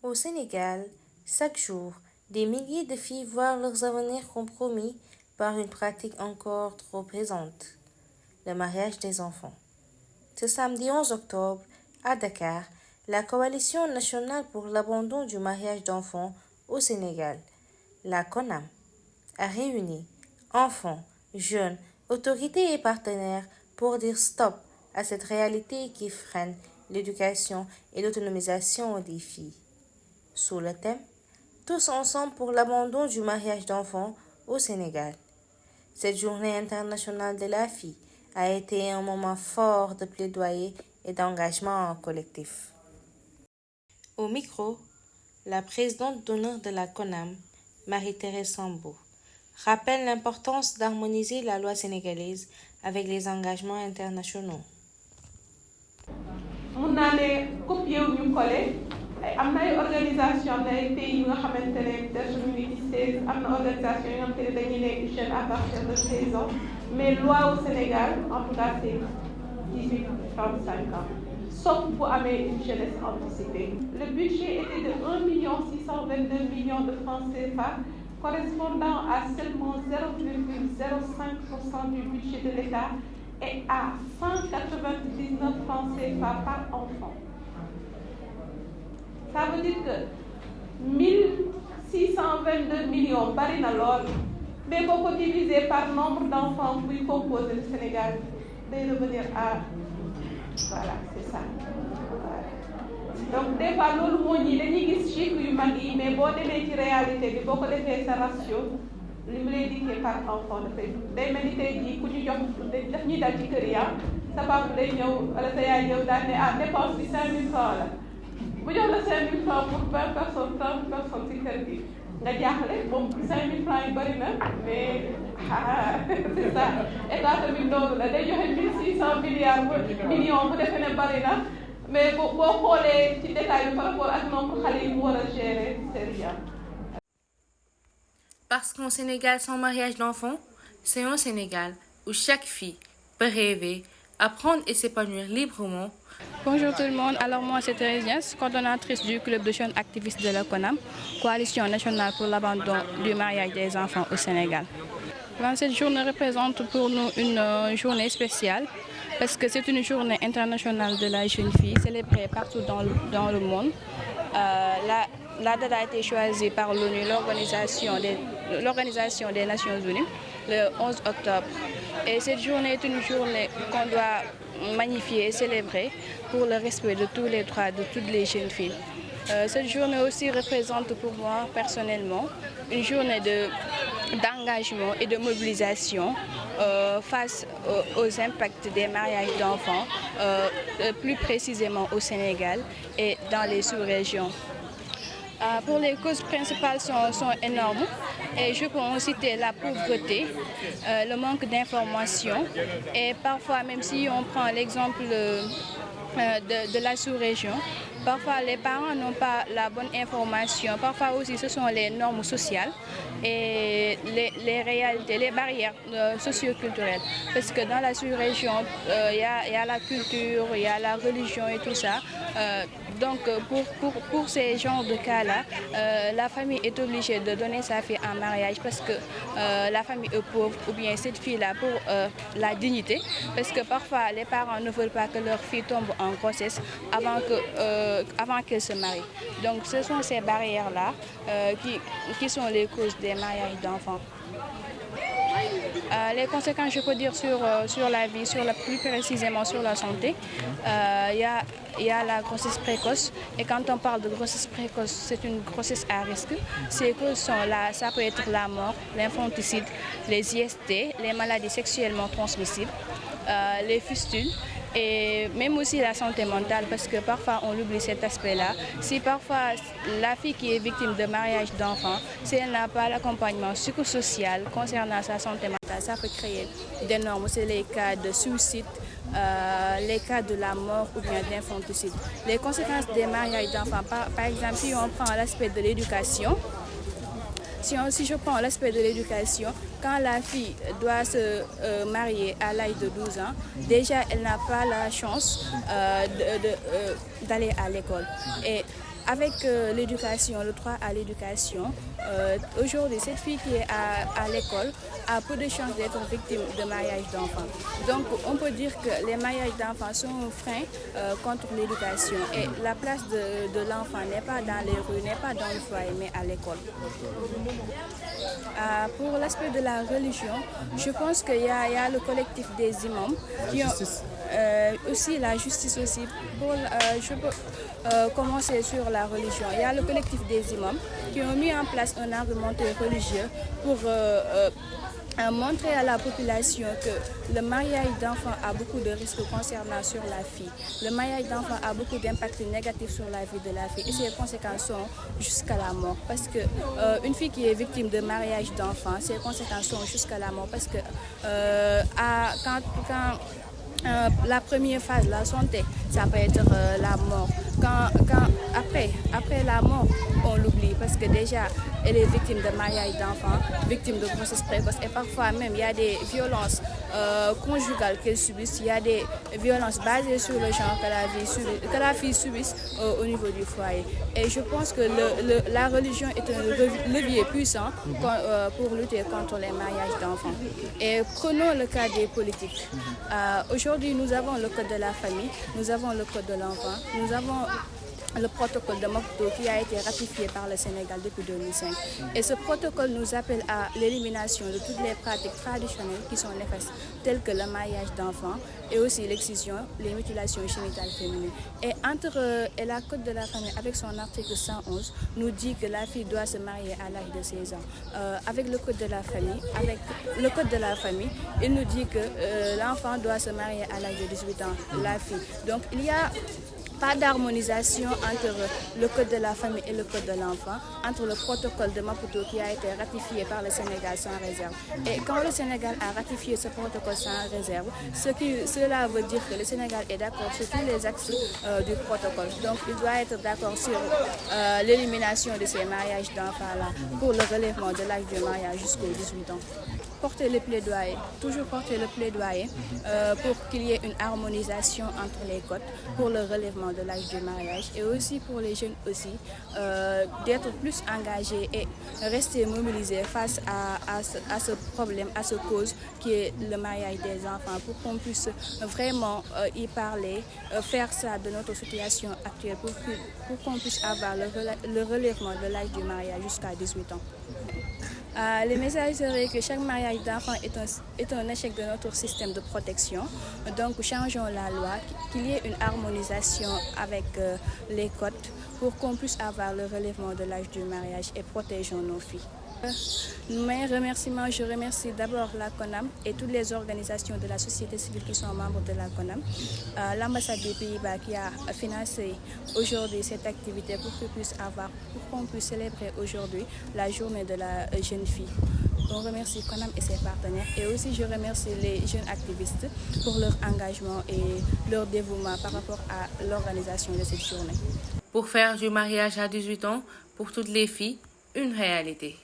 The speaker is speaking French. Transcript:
Au Sénégal, chaque jour, des milliers de filles voient leurs avenirs compromis par une pratique encore trop présente, le mariage des enfants. Ce samedi 11 octobre, à Dakar, la Coalition nationale pour l'abandon du mariage d'enfants au Sénégal, la CONAM, a réuni enfants, jeunes, autorités et partenaires pour dire stop à cette réalité qui freine l'éducation et l'autonomisation des filles. Sous le thème Tous ensemble pour l'abandon du mariage d'enfants au Sénégal. Cette journée internationale de la fille a été un moment fort de plaidoyer et d'engagement collectif. Au micro, la présidente d'honneur de la CONAM, Marie-Thérèse Sambo, rappelle l'importance d'harmoniser la loi sénégalaise avec les engagements internationaux. mun naa ne copié wu ñu collé am na ay organisation am na ay pays yu nga xamante ne peut-être ñu ngi ci 16 am na organisation yoo xamante ne dañuy ne jeune à partir de 16 ans mais loi au Sénégal en tout cas c'est 18-35 ans sauf bu amee une jeunesse anticipée. Le budget était de 1 622 000 000 de francs CFA correspondant à seulement 0,05% du budget de l'État et à 199 francs CFA par enfant. Ça veut dire que 1622 millions bari na lool mais boo ko divisé par nombre d'enfants buy composer le Sénégal day revenir à voilà c'est ça voilà. Donc des fois loolu moo ñi dañuy gis chiffres yu mag yi mais boo demee ci réalité bi boo ko defee sa ratio li mu lay dikkee par enfant dafay day mel ni tey jii ku ñu jox daf ñuy dal ci kër yi sa papa day ñëw wala sa yaay ñëw daal ne dépense bi 5000 francs la bu jox la 5000 francs pour 20 personnes 30 personnes ci kër gi nga jaaxle moom 5000 francs yu bëri na mais c'est ça état tamit noonu la day joxe 1600 millions bu defee ne bëri na mais boo xoolee ci détail bi par rapport ak nombre xale yi mu war a gérer c'est rien. Parce qu'un Sénégal sans mariage d'enfants, c'est un Sénégal où chaque fille peut rêver, apprendre et s'épanouir librement. Bonjour tout le monde, alors moi c'est Thérèse Niass, coordonnatrice du club de jeunes activistes de la CONAM, Coalition nationale pour l'abandon du mariage des enfants au Sénégal. Cette journée représente pour nous une journée spéciale parce que c'est une journée internationale de la jeune fille célébrée partout dans le monde. La date a été choisie par l'ONU, l'Organisation des Nations Unies, le 11 octobre. Et cette journée est une journée qu'on doit magnifier et célébrer pour le respect de tous les droits de toutes les jeunes filles. Cette journée aussi représente pour moi personnellement une journée d'engagement et de mobilisation face aux impacts des mariages d'enfants, plus précisément au Sénégal et dans les sous-régions. Pour les causes principales sont énormes et je peux en citer la pauvreté, le manque d'information et parfois même si on prend l'exemple de la sous-région, parfois les parents n'ont pas la bonne information, parfois aussi ce sont les normes sociales et les réalités, les barrières socio-culturelles. Parce que dans la sous-région, il y a la culture, il y a la religion et tout ça. Donc pour ces genres de cas-là, la famille est obligée de donner sa fille en mariage parce que la famille est pauvre ou bien cette fille-là pour la dignité. Parce que parfois les parents ne veulent pas que leur fille tombe en grossesse avant qu'elle se marie. Donc ce sont ces barrières-là qui sont les causes des mariages d'enfants. Les conséquences, je peux dire, sur la vie, plus précisément sur la santé, il y a la grossesse précoce. Et quand on parle de grossesse précoce, c'est une grossesse à risque. Ces causes sont là, ça peut être la mort, l'infanticide, les IST, les maladies sexuellement transmissibles, les fistules. Et même aussi la santé mentale, parce que parfois on oublie cet aspect-là. Si parfois la fille qui est victime de mariage d'enfants, si elle n'a pas l'accompagnement psychosocial concernant sa santé mentale, ça peut créer d'énormes, c'est les cas de suicide, les cas de la mort ou bien d'infanticide. Les conséquences des mariages d'enfants, par exemple, si on prend l'aspect de l'éducation, si je prends l'aspect de l'éducation, quand la fille doit se marier à l'âge de 12 ans, déjà elle n'a pas la chance d'aller à l'école. Et avec l'éducation, le droit à l'éducation, aujourd'hui, cette fille qui est à l'école a peu de chances d'être victime de mariage d'enfants. Donc, on peut dire que les mariages d'enfants sont un frein contre l'éducation. Et la place de l'enfant n'est pas dans les rues, n'est pas dans le foyer, mais à l'école. Pour l'aspect de la religion, je pense qu'il y a le collectif des imams qui ont aussi la justice aussi. Je peux commencer sur la religion. Il y a le collectif des imams qui ont mis en place un argumentaire religieux pour montrer à la population que le mariage d'enfants a beaucoup de risques concernant sur la fille. Le mariage d'enfants a beaucoup d'impact négatifs sur la vie de la fille et ses conséquences sont jusqu'à la mort. Parce que une fille qui est victime de mariage d'enfants, ses conséquences sont jusqu'à la mort. Parce que quand la première phase, la santé, ça peut être la mort. Après la mort, on l'oublie parce que déjà, elle est victime de mariage d'enfants, victime de grossesse précoce et parfois même il y a des violences conjugales qu'elle subisse, il y a des violences basées sur le genre que la fille subisse au niveau du foyer. Et je pense que la religion est un levier puissant pour lutter contre les mariages d'enfants. Et prenons le cas des politiques. Aujourd'hui, nous avons le code de la famille, nous avons le code de l'enfant, nous avons le protocole de Maputo qui a été ratifié par le Sénégal depuis 2005. Et ce protocole nous appelle à l'élimination de toutes les pratiques traditionnelles qui sont néfastes, telles que le mariage d'enfants et aussi l'excision, les mutilations génitales féminines. Et la Code de la famille, avec son article 111, nous dit que la fille doit se marier à l'âge de 16 ans. Avec le Code de la famille, il nous dit que l'enfant doit se marier à l'âge de 18 ans, la fille. Donc il y a pas d'harmonisation entre le code de la famille et le code de l'enfant, entre le protocole de Maputo qui a été ratifié par le Sénégal sans réserve. Et quand le Sénégal a ratifié ce protocole sans réserve, cela veut dire que le Sénégal est d'accord sur tous les axes du protocole. Donc il doit être d'accord sur l'élimination de ces mariages d'enfants-là pour le relèvement de l'âge du mariage jusqu'aux 18 ans. Toujours porter le plaidoyer pour qu'il y ait une harmonisation entre les codes pour le relèvement de l'âge du mariage et aussi pour les jeunes aussi d'être plus engagés et rester mobilisés face à ce problème, à ce cause qui est le mariage des enfants pour qu'on puisse vraiment y parler, faire ça de notre situation actuelle pour qu'on puisse avoir le relèvement de l'âge du mariage jusqu'à 18 ans. Le message serait que chaque mariage d'enfant est un échec de notre système de protection. Donc changeons la loi, qu'il y ait une harmonisation avec les codes pour qu'on puisse avoir le relèvement de l'âge du mariage et protégeons nos filles. Mes remerciements, je remercie d'abord la CONAM et toutes les organisations de la société civile qui sont membres de la CONAM, l'ambassade des Pays-Bas qui a financé aujourd'hui cette activité pour qu'on puisse célébrer aujourd'hui la journée de la jeune fille. On remercie CONAM et ses partenaires et aussi je remercie les jeunes activistes pour leur engagement et leur dévouement par rapport à l'organisation de cette journée. Pour faire du mariage à 18 ans, pour toutes les filles, une réalité.